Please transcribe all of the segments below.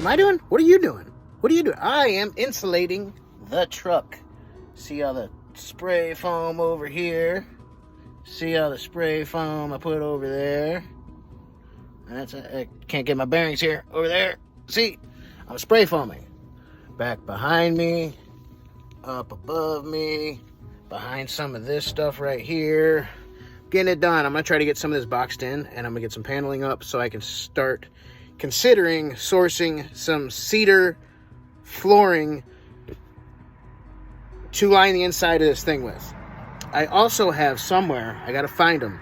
am I doing? What are you doing? What are you doing? I am insulating the truck. See all the spray foam over here? See all the spray foam I put over there? I can't get my bearings here. Over there. See? I'm spray foaming. Back behind me. Up above me. Behind some of this stuff right here. Getting it done. I'm going to try to get some of this boxed in, and I'm going to get some paneling up so I can start considering sourcing some cedar flooring to line the inside of this thing with. I also have somewhere, I got to find them,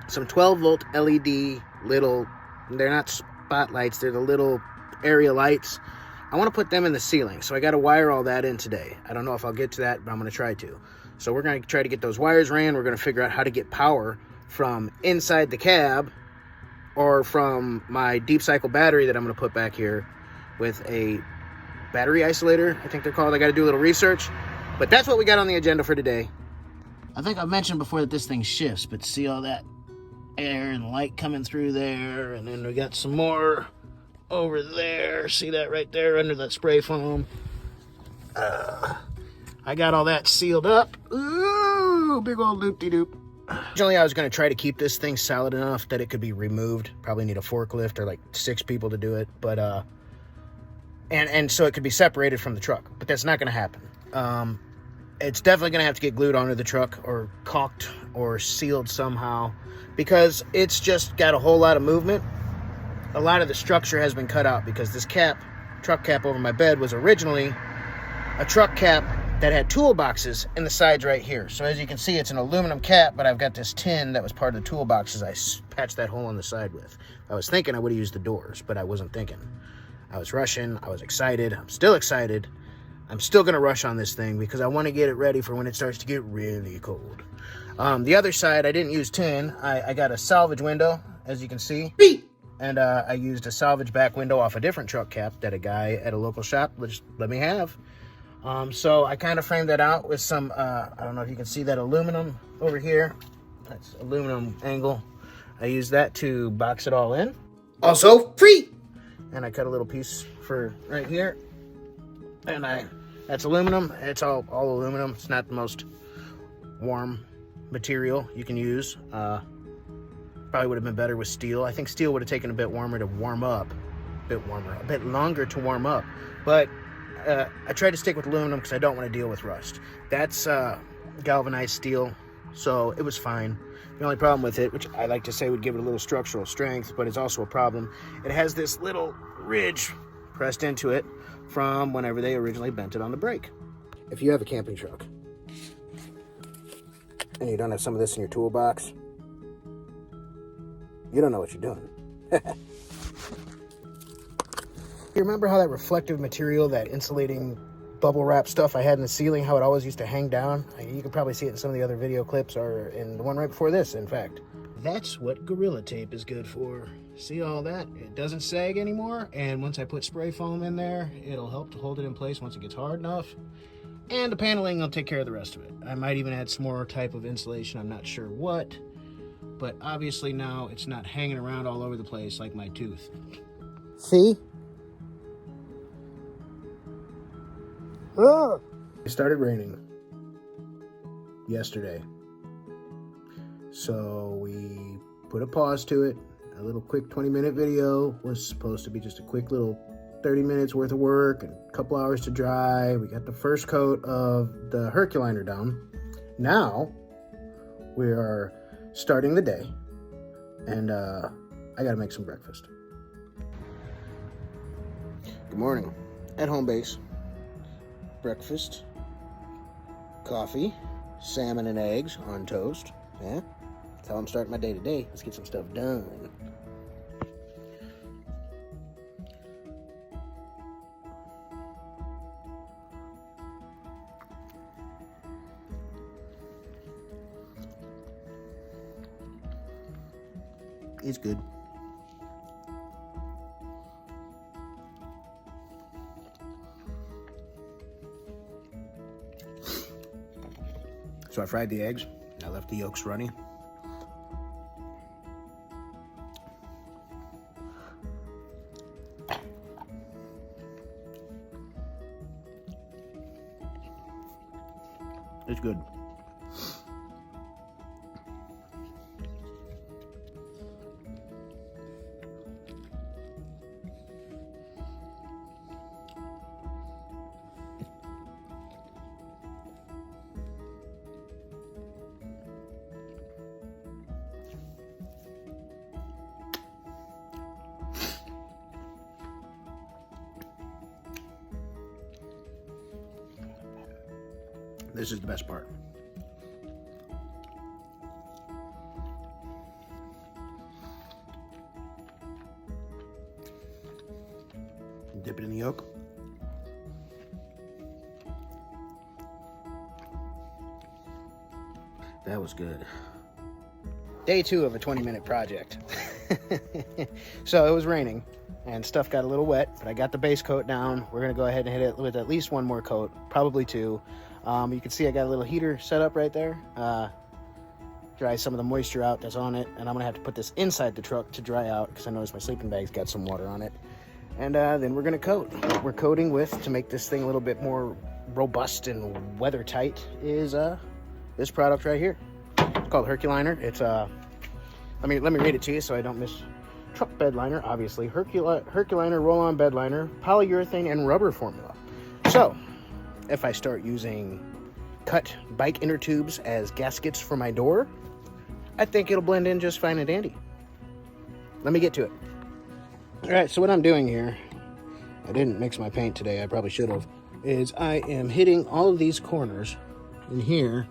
some 12-volt LED little, they're not spotlights, they're the little area lights. I want to put them in the ceiling, so I got to wire all that in today. I don't know if I'll get to that, but I'm going to try to. So we're going to try to get those wires ran. We're going to figure out how to get power from inside the cab or from my deep cycle battery that I'm going to put back here with a battery isolator, I think they're called. I got to do a little research, but that's what we got on the agenda for today. I think I've mentioned before that this thing shifts, but see all that air and light coming through there, and then we got some more over there. See that right there under that spray foam? I got all that sealed up. Ooh, big old loop-de-doop. Originally, I was going to try to keep this thing solid enough that it could be removed. Probably need a forklift or like 6 people to do it, but and so it could be separated from the truck. But that's not going to happen. It's definitely going to have to get glued onto the truck or caulked or sealed somehow because it's just got a whole lot of movement. A lot of the structure has been cut out because this truck cap over my bed was originally a truck cap that had toolboxes in the sides right here. So as you can see, it's an aluminum cap, but I've got this tin that was part of the toolboxes I patched that hole in the side with. I was thinking I would have used the doors, but I wasn't thinking. I was rushing. I was excited. I'm still excited. I'm still going to rush on this thing because I want to get it ready for when it starts to get really cold. The other side, I didn't use tin. I got a salvage window, as you can see. And I used a salvage back window off a different truck cap that a guy at a local shop just let me have. So I kind of framed that out with some, I don't know if you can see that aluminum over here. That's aluminum angle. I used that to box it all in. Also free! And I cut a little piece for right here. And that's aluminum. It's all aluminum. It's not the most warm material you can use. Probably would have been better with steel. I think steel would have taken a bit warmer to warm up. A bit longer to warm up. But I tried to stick with aluminum because I don't want to deal with rust. That's galvanized steel, so it was fine. The only problem with it, which I like to say would give it a little structural strength, but it's also a problem, it has this little ridge pressed into it from whenever they originally bent it on the brake. If you have a camping truck and you don't have some of this in your toolbox, you don't know what you're doing. You remember how that reflective material, that insulating bubble wrap stuff I had in the ceiling, how it always used to hang down? You can probably see it in some of the other video clips, or in the one right before this, in fact. That's what Gorilla Tape is good for. See all that? It doesn't sag anymore, and once I put spray foam in there, it'll help to hold it in place once it gets hard enough. And the paneling will take care of the rest of it. I might even add some more type of insulation, I'm not sure what, but obviously now it's not hanging around all over the place like my tooth. See? Oh. It started raining yesterday, so we put a pause to it. A little quick 20-minute video was supposed to be just a quick little 30 minutes worth of work and a couple hours to dry. We got the first coat of the Herculiner down. Now we are starting the day, and I gotta make some breakfast. Good morning. At home base. Breakfast, coffee, salmon and eggs on toast. Yeah, that's how I'm starting my day today. Let's get some stuff done. It's good. So I fried the eggs, and I left the yolks running. It's good. This is the best part. Dip it in the yolk. That was good. Day 2 of a 20-minute project. So it was raining and stuff got a little wet, but I got the base coat down. We're gonna go ahead and hit it with at least one more coat, probably 2. You can see I got a little heater set up right there. Dry some of the moisture out that's on it, and I'm gonna have to put this inside the truck to dry out because I noticed my sleeping bag's got some water on it. And then we're gonna coat. What we're coating with to make this thing a little bit more robust and weather tight is this product right here. It's called Herculiner. It's let me read it to you so I don't miss. Truck bed liner, obviously. Herculiner roll-on bed liner, polyurethane and rubber formula. So if I start using cut bike inner tubes as gaskets for my door, I think it'll blend in just fine and dandy. Let me get to it. All right, so what I'm doing here, I didn't mix my paint today, I probably should have, is I am hitting all of these corners in here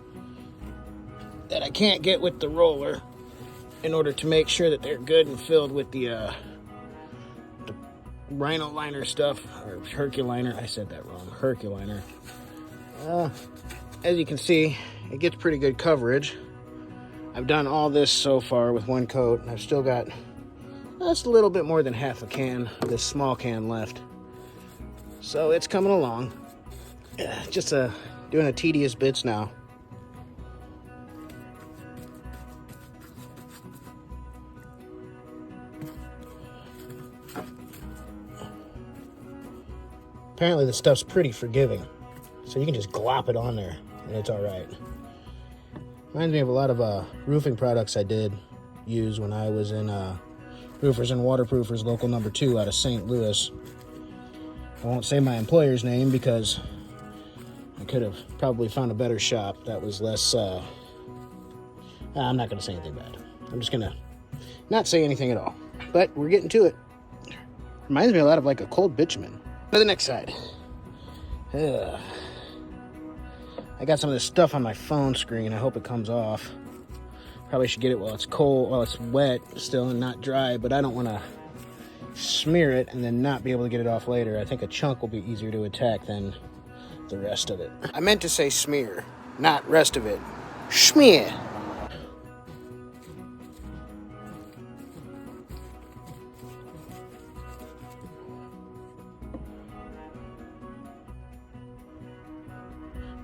that I can't get with the roller in order to make sure that they're good and filled with the Rhino liner stuff, or Herculiner. I said that wrong. Herculiner. As you can see, it gets pretty good coverage. I've done all this so far with one coat, and I've still got just a little bit more than half a can of this small can left. So it's coming along. Just doing a tedious bits now. Apparently the stuff's pretty forgiving, so you can just glop it on there and it's all right. Reminds me of a lot of roofing products I did use when I was in Roofers and Waterproofers Local Number 2 out of St. Louis. I won't say my employer's name because I could have probably found a better shop that was less, I'm not going to say anything bad. I'm just going to not say anything at all. But we're getting to it. Reminds me a lot of like a cold bitumen. To the next side. I got some of this stuff on my phone screen. I hope it comes off. Probably should get it while it's cold, while it's wet still and not dry, but I don't want to smear it and then not be able to get it off later. I think a chunk will be easier to attack than the rest of it. I meant to say smear, not rest of it. Smear.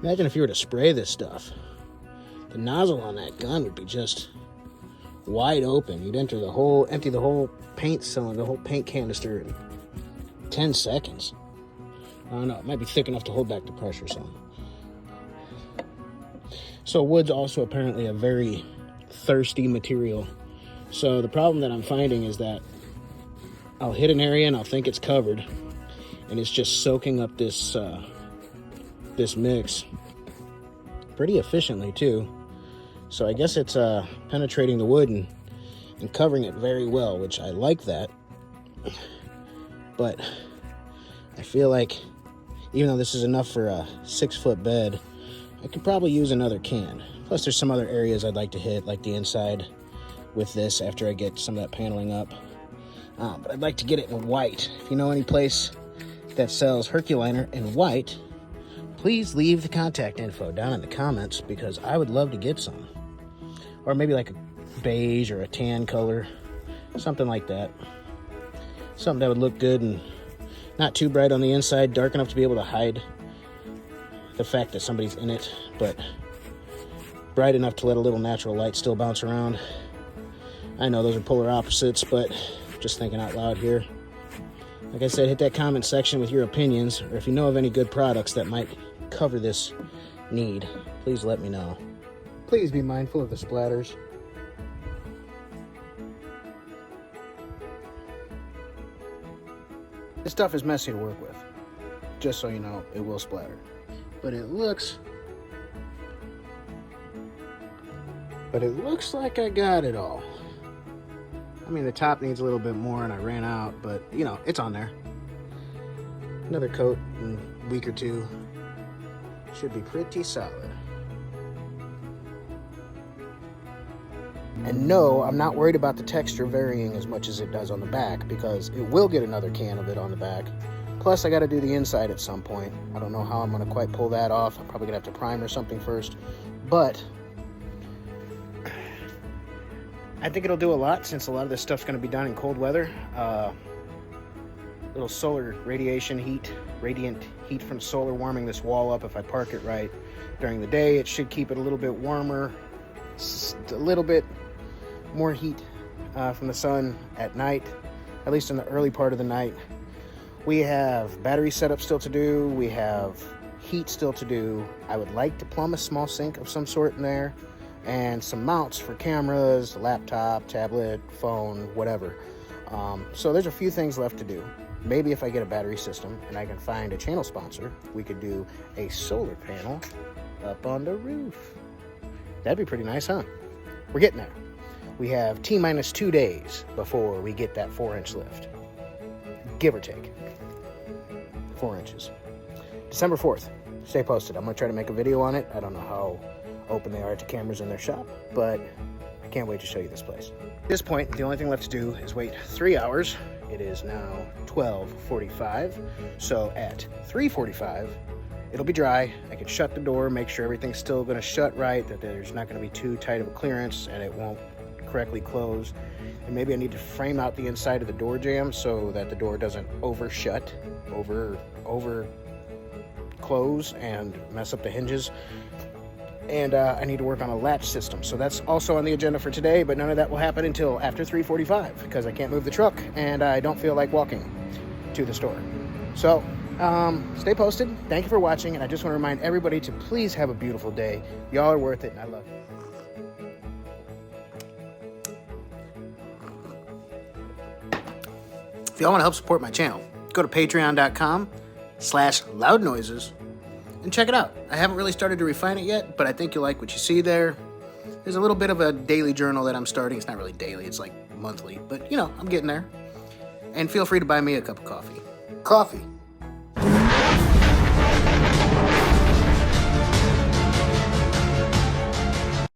Imagine if you were to spray this stuff. The nozzle on that gun would be just wide open. You'd empty the whole paint cylinder, the whole paint canister in 10 seconds. I don't know, it might be thick enough to hold back the pressure some. So wood's also apparently a very thirsty material. So the problem that I'm finding is that I'll hit an area and I'll think it's covered, and it's just soaking up this mix pretty efficiently too. So I guess it's penetrating the wood and covering it very well, which I like that. But I feel like even though this is enough for a 6-foot bed, I could probably use another can. Plus there's some other areas I'd like to hit, like the inside with this after I get some of that paneling up. But I'd like to get it in white. If you know any place that sells Herculiner in white, please leave the contact info down in the comments because I would love to get some. Or maybe like a beige or a tan color, something like that. Something that would look good and not too bright on the inside, dark enough to be able to hide the fact that somebody's in it, but bright enough to let a little natural light still bounce around. I know those are polar opposites, but just thinking out loud here. Like I said, hit that comment section with your opinions, or if you know of any good products that might cover this need, please let me know. Please be mindful of the splatters. This stuff is messy to work with. Just so you know, it will splatter. But it looks like I got it all. I mean, the top needs a little bit more and I ran out, but you know, it's on there. Another coat in a week or two. Should be pretty solid. And no, I'm not worried about the texture varying as much as it does on the back, because it will get another can of it on the back. Plus, I got to do the inside at some point. I don't know how I'm going to quite pull that off. I'm probably going to have to prime or something first. But I think it'll do a lot, since a lot of this stuff's going to be done in cold weather. Little solar radiation heat, radiant heat from solar warming this wall up. If I park it right during the day, it should keep it a little bit warmer. Just a little bit more heat from the sun at night, at least in the early part of the night. We have battery setup still to do. We have heat still to do. I would like to plumb a small sink of some sort in there, and some mounts for cameras, laptop, tablet, phone, whatever. So there's a few things left to do. Maybe if I get a battery system and I can find a channel sponsor, we could do a solar panel up on the roof. That'd be pretty nice, huh? We're getting there. We have T-minus 2 days before we get that 4-inch lift. Give or take. 4 inches. December 4th. Stay posted. I'm going to try to make a video on it. I don't know how open they are to cameras in their shop, but I can't wait to show you this place. At this point, the only thing left to do is wait 3 hours. It is now 12:45, so at 3:45, it'll be dry. I can shut the door, make sure everything's still going to shut right, that there's not going to be too tight of a clearance, and it won't correctly close. And maybe I need to frame out the inside of the door jamb so that the door doesn't over close and mess up the hinges. And I need to work on a latch system. So that's also on the agenda for today, but none of that will happen until after 3:45 because I can't move the truck and I don't feel like walking to the store. So stay posted. Thank you for watching. And I just want to remind everybody to please have a beautiful day. Y'all are worth it and I love you. If y'all want to help support my channel, go to patreon.com/loudnoises and check it out. I haven't really started to refine it yet, but I think you'll like what you see there. There's a little bit of a daily journal that I'm starting. It's not really daily, it's like monthly, but you know, I'm getting there. And feel free to buy me a cup of coffee. Coffee.